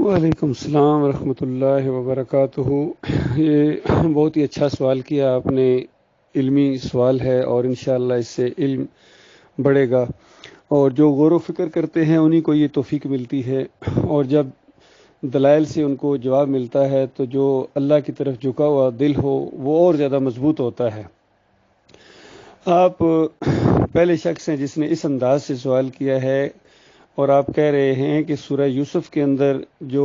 وعلیکم السلام ورحمۃ اللہ وبرکاتہ۔ یہ بہت ہی اچھا سوال کیا آپ نے، علمی سوال ہے اور انشاءاللہ اس سے علم بڑھے گا، اور جو غور و فکر کرتے ہیں انہی کو یہ توفیق ملتی ہے، اور جب دلائل سے ان کو جواب ملتا ہے تو جو اللہ کی طرف جھکا ہوا دل ہو وہ اور زیادہ مضبوط ہوتا ہے۔ آپ پہلے شخص ہیں جس نے اس انداز سے سوال کیا ہے، اور آپ کہہ رہے ہیں کہ سورہ یوسف کے اندر جو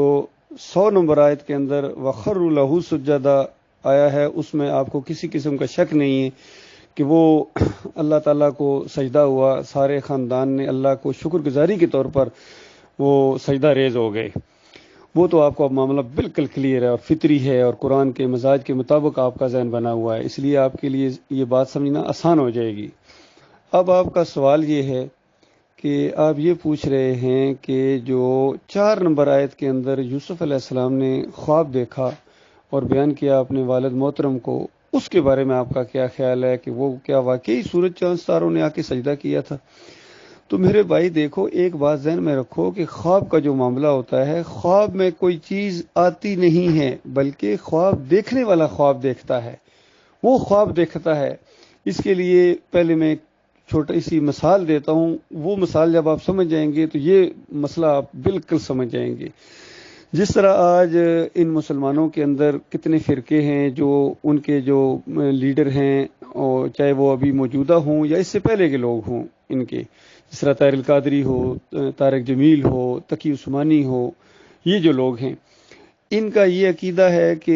100 نمبر آیت کے اندر وَخَرُّوا لَهُ سُجَّدًا آیا ہے، اس میں آپ کو کسی قسم کا شک نہیں ہے کہ وہ اللہ تعالیٰ کو سجدہ ہوا، سارے خاندان نے اللہ کو شکر گزاری کے طور پر وہ سجدہ ریز ہو گئے۔ وہ تو آپ کو اب معاملہ بالکل کلیئر ہے اور فطری ہے، اور قرآن کے مزاج کے مطابق آپ کا ذہن بنا ہوا ہے، اس لیے آپ کے لیے یہ بات سمجھنا آسان ہو جائے گی۔ اب آپ کا سوال یہ ہے کہ آپ یہ پوچھ رہے ہیں کہ جو 4 نمبر آیت کے اندر یوسف علیہ السلام نے خواب دیکھا اور بیان کیا اپنے والد محترم کو، اس کے بارے میں آپ کا کیا خیال ہے کہ وہ کیا واقعی سورج چاند ستاروں نے آ کے سجدہ کیا تھا؟ تو میرے بھائی دیکھو، ایک بات ذہن میں رکھو کہ خواب کا جو معاملہ ہوتا ہے، خواب میں کوئی چیز آتی نہیں ہے، بلکہ خواب دیکھنے والا خواب دیکھتا ہے، وہ خواب دیکھتا ہے۔ اس کے لیے پہلے میں چھوٹی سی مثال دیتا ہوں، وہ مثال جب آپ سمجھ جائیں گے تو یہ مسئلہ آپ بالکل سمجھ جائیں گے۔ جس طرح آج ان مسلمانوں کے اندر کتنے فرقے ہیں، جو ان کے جو لیڈر ہیں، اور چاہے وہ ابھی موجودہ ہوں یا اس سے پہلے کے لوگ ہوں ان کے، جس طرح طاہر القادری ہو، طارق جمیل ہو، تقی عثمانی ہو، یہ جو لوگ ہیں، ان کا یہ عقیدہ ہے کہ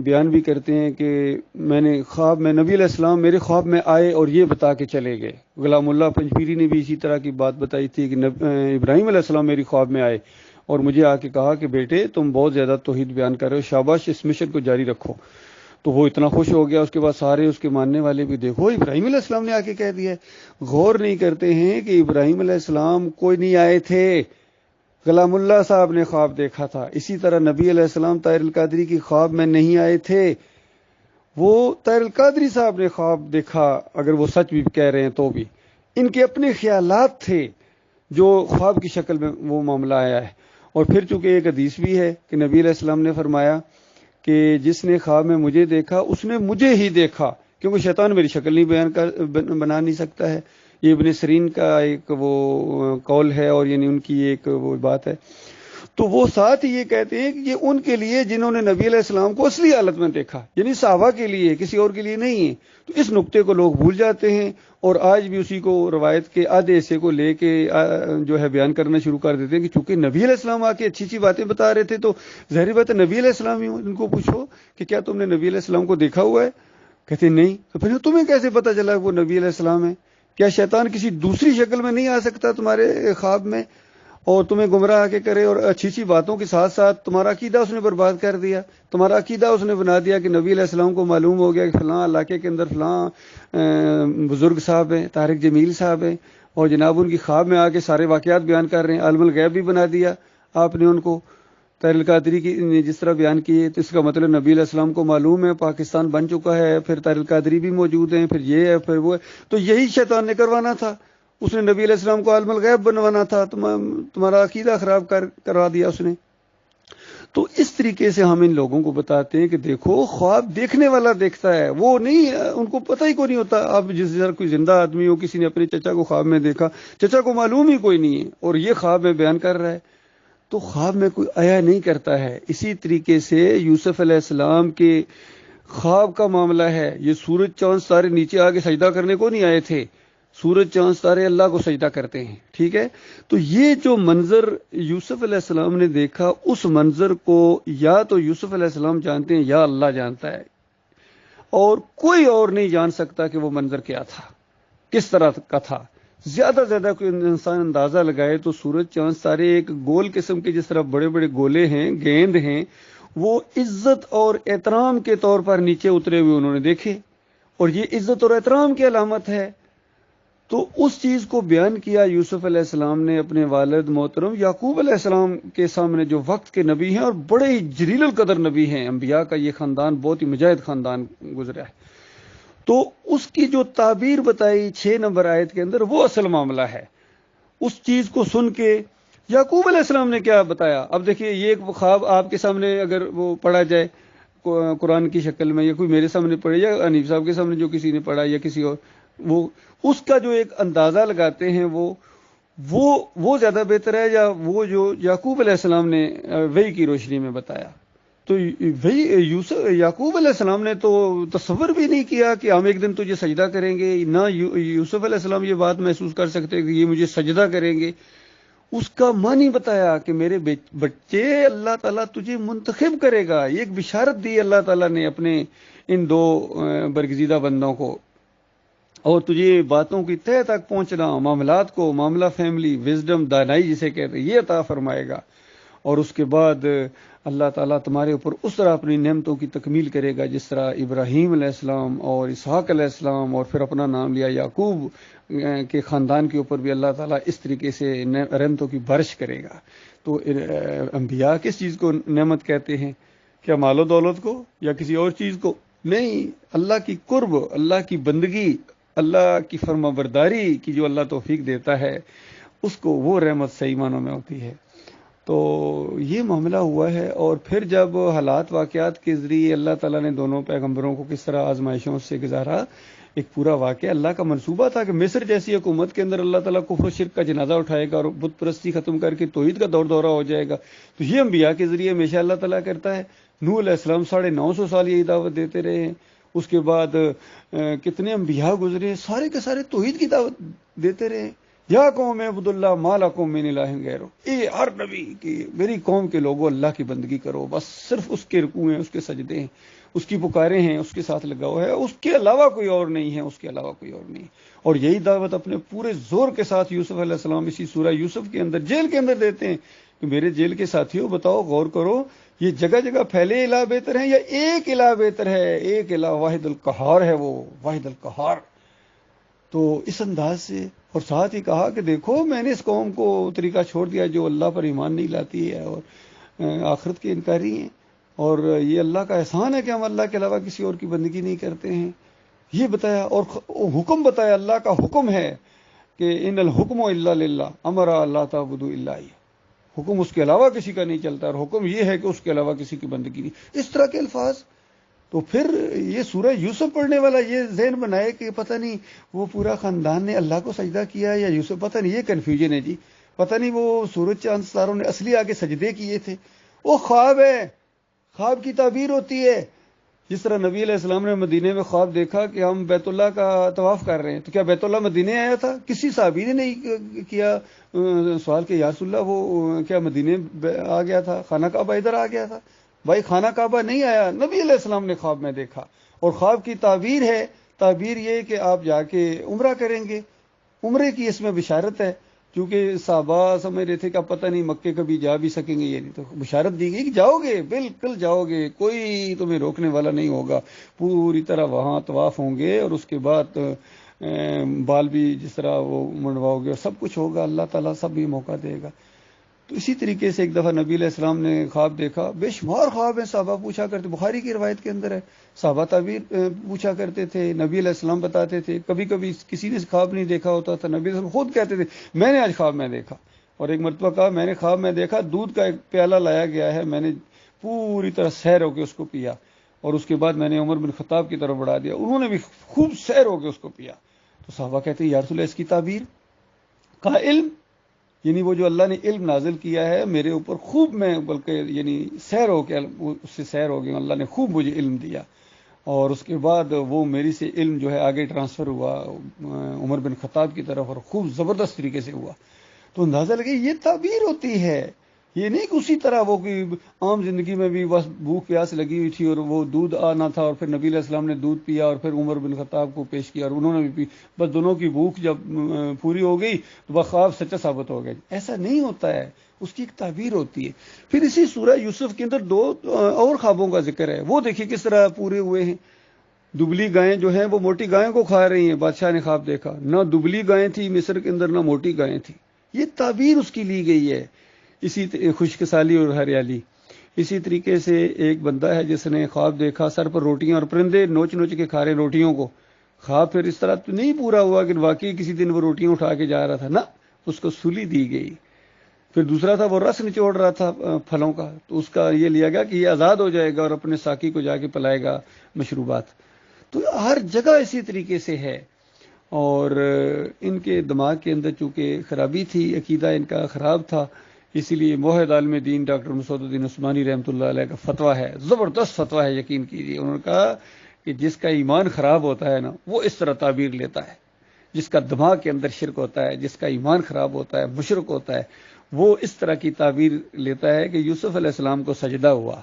بیان بھی کرتے ہیں کہ میں نے خواب میں نبی علیہ السلام میرے خواب میں آئے اور یہ بتا کے چلے گئے۔ غلام اللہ پنجپیری نے بھی اسی طرح کی بات بتائی تھی کہ ابراہیم علیہ السلام میری خواب میں آئے اور مجھے آ کے کہا کہ بیٹے تم بہت زیادہ توحید بیان کر رہے ہو، شاباش، اس مشن کو جاری رکھو۔ تو وہ اتنا خوش ہو گیا، اس کے بعد سارے اس کے ماننے والے بھی، دیکھو ابراہیم علیہ السلام نے آ کے کہہ دیا ہے۔ غور نہیں کرتے ہیں کہ ابراہیم علیہ السلام کوئی نہیں آئے تھے، غلام اللہ صاحب نے خواب دیکھا تھا۔ اسی طرح نبی علیہ السلام طاہر القادری کی خواب میں نہیں آئے تھے، وہ طاہر القادری صاحب نے خواب دیکھا، اگر وہ سچ بھی کہہ رہے ہیں تو بھی ان کے اپنے خیالات تھے جو خواب کی شکل میں وہ معاملہ آیا ہے۔ اور پھر چونکہ ایک حدیث بھی ہے کہ نبی علیہ السلام نے فرمایا کہ جس نے خواب میں مجھے دیکھا اس نے مجھے ہی دیکھا، کیونکہ شیطان میری شکل نہیں بنا نہیں سکتا ہے۔ یہ ابن سیرین کا ایک وہ قول ہے، اور یعنی ان کی ایک وہ بات ہے۔ تو وہ ساتھ ہی یہ کہتے ہیں کہ یہ ان کے لیے جنہوں نے نبی علیہ السلام کو اصلی حالت میں دیکھا، یعنی صحابہ کے لیے، کسی اور کے لیے نہیں ہے۔ تو اس نقطے کو لوگ بھول جاتے ہیں، اور آج بھی اسی کو روایت کے آدھے حصے کو لے کے جو ہے بیان کرنا شروع کر دیتے ہیں کہ چونکہ نبی علیہ السلام آ کے اچھی اچھی باتیں بتا رہے تھے، تو ظاہر بات ہے نبی علیہ السلام ہی ان کو پوچھو کہ کیا تم نے نبی علیہ السلام کو دیکھا ہوا ہے؟ کہتے نہیں۔ تو پھر تمہیں کیسے پتا چلا وہ نبی علیہ السلام ہے؟ کیا شیطان کسی دوسری شکل میں نہیں آ سکتا تمہارے خواب میں اور تمہیں گمراہ کے کرے، اور اچھی اچھی باتوں کے ساتھ ساتھ تمہارا عقیدہ اس نے برباد کر دیا، تمہارا عقیدہ اس نے بنا دیا کہ نبی علیہ السلام کو معلوم ہو گیا کہ فلاں علاقے کے اندر فلاں بزرگ صاحب ہیں، طارق جمیل صاحب ہیں، اور جناب ان کی خواب میں آ کے سارے واقعات بیان کر رہے ہیں، عالم الغیب بھی بنا دیا آپ نے ان کو۔ طاہر القادری کی جس طرح بیان کیے، تو اس کا مطلب نبی علیہ السلام کو معلوم ہے پاکستان بن چکا ہے، پھر طاہر القادری بھی موجود ہیں، پھر یہ ہے، پھر وہ ہے۔ تو یہی شیطان نے کروانا تھا، اس نے نبی علیہ السلام کو عالم الغیب بنوانا تھا، تمہارا عقیدہ خراب کروا دیا اس نے۔ تو اس طریقے سے ہم ان لوگوں کو بتاتے ہیں کہ دیکھو، خواب دیکھنے والا دیکھتا ہے، وہ نہیں، ان کو پتہ ہی کوئی نہیں ہوتا۔ اب جس طرح کوئی زندہ آدمی ہو، کسی نے اپنے چچا کو خواب میں دیکھا، چچا کو معلوم ہی کوئی نہیں ہے، اور یہ خواب میں بیان کر رہا ہے، تو خواب میں کوئی آیا نہیں کرتا ہے۔ اسی طریقے سے یوسف علیہ السلام کے خواب کا معاملہ ہے، یہ سورج چاند ستارے نیچے آ کے سجدہ کرنے کو نہیں آئے تھے، سورج چاند ستارے اللہ کو سجدہ کرتے ہیں، ٹھیک ہے؟ تو یہ جو منظر یوسف علیہ السلام نے دیکھا، اس منظر کو یا تو یوسف علیہ السلام جانتے ہیں یا اللہ جانتا ہے، اور کوئی اور نہیں جان سکتا کہ وہ منظر کیا تھا، کس طرح کا تھا۔ زیادہ زیادہ کوئی انسان اندازہ لگائے تو سورج چاند ستارے ایک گول قسم کے، جس طرح بڑے بڑے گولے ہیں، گیند ہیں، وہ عزت اور احترام کے طور پر نیچے اترے ہوئے انہوں نے دیکھے، اور یہ عزت اور احترام کی علامت ہے۔ تو اس چیز کو بیان کیا یوسف علیہ السلام نے اپنے والد محترم یعقوب علیہ السلام کے سامنے، جو وقت کے نبی ہیں اور بڑے ہی جلیل القدر نبی ہیں، انبیاء کا یہ خاندان بہت ہی مجاہد خاندان گزرا ہے۔ تو اس کی جو تعبیر بتائی 6 نمبر آیت کے اندر، وہ اصل معاملہ ہے۔ اس چیز کو سن کے یعقوب علیہ السلام نے کیا بتایا؟ اب دیکھیے یہ ایک خواب آپ کے سامنے اگر وہ پڑھا جائے قرآن کی شکل میں، یا کوئی میرے سامنے پڑھے یا حنیف صاحب کے سامنے جو کسی نے پڑھا یا کسی اور، وہ اس کا جو ایک اندازہ لگاتے ہیں وہ زیادہ بہتر ہے، یا وہ جو یعقوب علیہ السلام نے وحی کی روشنی میں بتایا؟ تو وہی یعقوب علیہ السلام نے تو تصور بھی نہیں کیا کہ ہم ایک دن تجھے سجدہ کریں گے، نہ یوسف علیہ السلام یہ بات محسوس کر سکتے کہ یہ مجھے سجدہ کریں گے۔ اس کا معنی بتایا کہ میرے بچے اللہ تعالیٰ تجھے منتخب کرے گا، یہ ایک بشارت دی اللہ تعالیٰ نے اپنے ان دو برگزیدہ بندوں کو، اور تجھے باتوں کی تہہ تک پہنچنا، معاملات کو، معاملہ فیملی، وزڈم، دانائی جسے کہتے ہیں، یہ عطا فرمائے گا۔ اور اس کے بعد اللہ تعالیٰ تمہارے اوپر اس طرح اپنی نعمتوں کی تکمیل کرے گا جس طرح ابراہیم علیہ السلام اور اسحاق علیہ السلام، اور پھر اپنا نام لیا یعقوب کے خاندان کے اوپر بھی اللہ تعالیٰ اس طریقے سے رحمتوں کی بارش کرے گا۔ تو انبیاء کس چیز کو نعمت کہتے ہیں؟ کیا مال و دولت کو یا کسی اور چیز کو؟ نہیں، اللہ کی قرب، اللہ کی بندگی، اللہ کی فرما برداری کی جو اللہ توفیق دیتا ہے اس کو وہ رحمت صحیح معنوں میں ہوتی ہے۔ تو یہ معاملہ ہوا ہے، اور پھر جب حالات واقعات کے ذریعے اللہ تعالیٰ نے دونوں پیغمبروں کو کس طرح آزمائشوں سے گزارا، ایک پورا واقعہ اللہ کا منصوبہ تھا کہ مصر جیسی حکومت کے اندر اللہ تعالیٰ کفر و شرک کا جنازہ اٹھائے گا اور بت پرستی ختم کر کے توحید کا دور دورہ ہو جائے گا۔ تو یہ انبیاء کے ذریعے ہمیشہ اللہ تعالیٰ کرتا ہے۔ نوح علیہ السلام 950 سال یہی دعوت دیتے رہے ہیں، اس کے بعد کتنے انبیاء گزرے، سارے کے سارے توحید کی دعوت دیتے رہے۔ یا قوم عبد اللہ ما لکم من الہ غیرہ، اے ہر نبی کی میری قوم کے لوگوں اللہ کی بندگی کرو، بس صرف اس کے رکوع ہیں، اس کے سجدے ہیں، اس کی پکارے ہیں، اس کے ساتھ لگاؤ ہے، اس کے علاوہ کوئی اور نہیں ہے، اس کے علاوہ کوئی اور نہیں۔ اور یہی دعوت اپنے پورے زور کے ساتھ یوسف علیہ السلام اسی سورہ یوسف کے اندر جیل کے اندر دیتے ہیں کہ میرے جیل کے ساتھیوں بتاؤ، غور کرو، یہ جگہ جگہ پھیلے الہ بہتر ہیں یا ایک الہ بہتر ہے؟ ایک الہ واحد القہار ہے، وہ واحد القہار۔ تو اس انداز سے، اور ساتھ ہی کہا کہ دیکھو میں نے اس قوم کو طریقہ چھوڑ دیا جو اللہ پر ایمان نہیں لاتی ہے اور آخرت کے انکاری ہیں، اور یہ اللہ کا احسان ہے کہ ہم اللہ کے علاوہ کسی اور کی بندگی نہیں کرتے ہیں۔ یہ بتایا، اور حکم بتایا، اللہ کا حکم ہے کہ ان الحکم الا للہ امر اللہ تعبدوا الا ایہ، حکم اس کے علاوہ کسی کا نہیں چلتا، اور حکم یہ ہے کہ اس کے علاوہ کسی کی بندگی نہیں، اس طرح کے الفاظ۔ تو پھر یہ سورہ یوسف پڑھنے والا یہ ذہن بنائے کہ پتہ نہیں وہ پورا خاندان نے اللہ کو سجدہ کیا یا یوسف، پتہ نہیں، یہ کنفیوژن ہے جی، پتہ نہیں وہ سورج چاند ستاروں نے اصلی آگے سجدے کیے تھے۔ وہ خواب ہے، خواب کی تعبیر ہوتی ہے۔ جس طرح نبی علیہ السلام نے مدینے میں خواب دیکھا کہ ہم بیت اللہ کا طواف کر رہے ہیں، تو کیا بیت اللہ مدینے آیا تھا؟ کسی صحابی نے نہیں کیا سوال کہ یا رسول اللہ وہ کیا مدینے آ گیا تھا، خانہ کعبہ ادھر آ گیا تھا؟ بھائی خانہ کعبہ نہیں آیا، نبی علیہ السلام نے خواب میں دیکھا، اور خواب کی تعبیر ہے، تعبیر یہ کہ آپ جا کے عمرہ کریں گے، عمرے کی اس میں بشارت ہے، کیونکہ صحابہ سمجھ رہے تھے کہ پتہ نہیں مکے کبھی جا بھی سکیں گے، یہ نہیں، تو بشارت دی گئی کہ جاؤ گے، بالکل جاؤ گے، کوئی تمہیں روکنے والا نہیں ہوگا، پوری طرح وہاں طواف ہوں گے، اور اس کے بعد بال بھی جس طرح وہ منڈواؤ گے، اور سب کچھ ہوگا، اللہ تعالیٰ سب بھی موقع دے گا۔ تو اسی طریقے سے ایک دفعہ نبی علیہ السلام نے خواب دیکھا، بے شمار خواب ہیں، صحابہ پوچھا کرتے، بخاری کی روایت کے اندر ہے، صحابہ تعبیر پوچھا کرتے تھے، نبی علیہ السلام بتاتے تھے، کبھی کبھی کسی نے خواب نہیں دیکھا ہوتا تھا، نبی علیہ السلام خود کہتے تھے میں نے آج خواب میں دیکھا، اور ایک مرتبہ کہا میں نے خواب میں دیکھا دودھ کا ایک پیالہ لایا گیا ہے، میں نے پوری طرح سیر ہو کے اس کو پیا، اور اس کے بعد میں نے عمر بن خطاب کی طرف بڑھا دیا، انہوں نے بھی خوب سیر ہو کے اس کو پیا۔ تو صحابہ کہتے ہیں یا رسول اللہ اس کی تعبیر؟ کہا علم، یعنی وہ جو اللہ نے علم نازل کیا ہے میرے اوپر خوب، میں بلکہ یعنی سیر ہو کے اس سے سیر ہو گیا، اللہ نے خوب مجھے علم دیا، اور اس کے بعد وہ میری سے علم جو ہے آگے ٹرانسفر ہوا عمر بن خطاب کی طرف، اور خوب زبردست طریقے سے ہوا۔ تو اندازہ لگے یہ تعبیر ہوتی ہے، یہ نہیں کہ اسی طرح وہ عام زندگی میں بھی بس بھوک پیاس لگی ہوئی تھی اور وہ دودھ آنا تھا، اور پھر نبی علیہ السلام نے دودھ پیا اور پھر عمر بن خطاب کو پیش کیا اور انہوں نے بھی پی، بس دونوں کی بھوک جب پوری ہو گئی تو وہ خواب سچا ثابت ہو گیا۔ ایسا نہیں ہوتا ہے، اس کی ایک تعبیر ہوتی ہے۔ پھر اسی سورہ یوسف کے اندر 2 اور خوابوں کا ذکر ہے، وہ دیکھیے کس طرح پورے ہوئے ہیں۔ دبلی گائیں جو ہیں وہ موٹی گائیں کو کھا رہی ہیں، بادشاہ نے خواب دیکھا، نہ دبلی گائیں تھی مصر کے اندر نہ موٹی گائیں تھی، یہ تعبیر اس کی لی گئی ہے۔ اسی خشک سالی اور ہریالی۔ اسی طریقے سے ایک بندہ ہے جس نے خواب دیکھا سر پر روٹیاں اور پرندے نوچ نوچ کے کھا رہے روٹیوں کو، خواب پھر اس طرح تو نہیں پورا ہوا کہ واقعی کسی دن وہ روٹیاں اٹھا کے جا رہا تھا، نہ، اس کو سولی دی گئی۔ پھر دوسرا تھا وہ رس نچوڑ رہا تھا پھلوں کا، تو اس کا یہ لیا گیا کہ یہ آزاد ہو جائے گا اور اپنے ساقی کو جا کے پلائے گا مشروبات۔ تو ہر جگہ اسی طریقے سے ہے۔ اور ان کے دماغ کے اندر چونکہ خرابی تھی، عقیدہ ان کا خراب تھا، اسی لیے موحد عالم دین ڈاکٹر مسعود الدین عثمانی رحمۃ اللہ علیہ کا فتویٰ ہے، زبردست فتویٰ ہے، یقین کیجیے۔ انہوں نے کہا کہ جس کا ایمان خراب ہوتا ہے نا، وہ اس طرح تعبیر لیتا ہے۔ جس کا دماغ کے اندر شرک ہوتا ہے، جس کا ایمان خراب ہوتا ہے، مشرک ہوتا ہے، وہ اس طرح کی تعبیر لیتا ہے کہ یوسف علیہ السلام کو سجدہ ہوا۔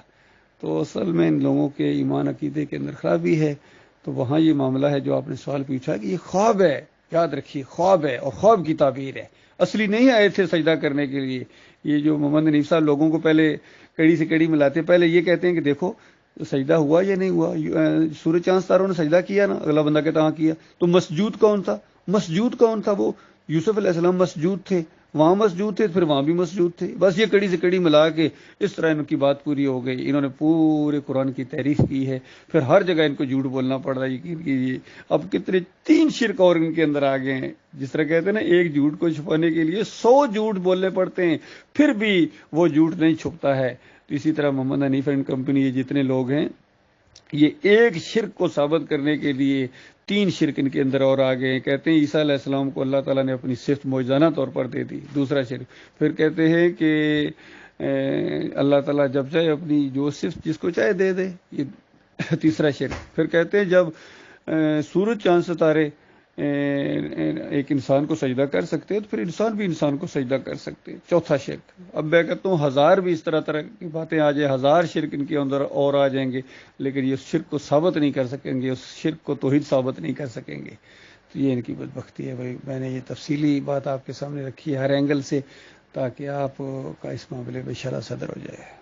تو اصل میں ان لوگوں کے ایمان عقیدے کے اندر خرابی ہے۔ تو وہاں یہ معاملہ ہے جو آپ نے سوال پوچھا کہ یہ خواب ہے، یاد رکھیے خواب ہے، اور خواب کی تعبیر ہے، اصلی نہیں آئے تھے سجدہ کرنے کے لیے۔ یہ جو محمد حنیف صاحب لوگوں کو پہلے کڑی سے کڑی ملاتے ہیں، پہلے یہ کہتے ہیں کہ دیکھو سجدہ ہوا یا نہیں ہوا، سورج چاند ستاروں نے سجدہ کیا نا، اگلا بندہ کہتا ہاں کیا، تو مسجود کون تھا؟ مسجود کون تھا؟ وہ یوسف علیہ السلام مسجود تھے، وہاں مسجود تھے، پھر وہاں بھی مسجود تھے۔ بس یہ کڑی سے کڑی ملا کے اس طرح ان کی بات پوری ہو گئی۔ انہوں نے پورے قرآن کی تعریف کی ہے، پھر ہر جگہ ان کو جھوٹ بولنا پڑ رہا ہے، یقین کیجیے۔ اب کتنے 3 شرک اور ان کے اندر آ گئے ہیں۔ جس طرح کہتے ہیں نا، ایک جھوٹ کو چھپانے کے لیے 100 جھوٹ بولنے پڑتے ہیں، پھر بھی وہ جھوٹ نہیں چھپتا ہے۔ تو اسی طرح محمد حنیف اینڈ کمپنی، یہ جتنے لوگ ہیں، یہ ایک شرک کو ثابت کرنے کے لیے 3 شرک ان کے اندر اور آ گئے ہیں۔ کہتے ہیں عیسیٰ علیہ السلام کو اللہ تعالیٰ نے اپنی صفت معجزانہ طور پر دے دی، دوسرا شرک۔ پھر کہتے ہیں کہ اللہ تعالیٰ جب چاہے اپنی جو صفت جس کو چاہے دے دے، یہ تیسرا شرک۔ پھر کہتے ہیں جب سورج چاند ستارے ایک انسان کو سجدہ کر سکتے ہیں، تو پھر انسان بھی انسان کو سجدہ کر سکتے ہیں، چوتھا شرک۔ اب میں کہتا ہوں 1000 بھی اس طرح کی باتیں آ جائیں، 1000 شرک ان کے اندر اور آ جائیں گے، لیکن یہ شرک کو ثابت نہیں کر سکیں گے، اس شرک کو توحید ثابت نہیں کر سکیں گے۔ تو یہ ان کی بدبختی ہے بھائی۔ میں نے یہ تفصیلی بات آپ کے سامنے رکھی ہے ہر اینگل سے، تاکہ آپ کا اس معاملے میں شرح صدر ہو جائے۔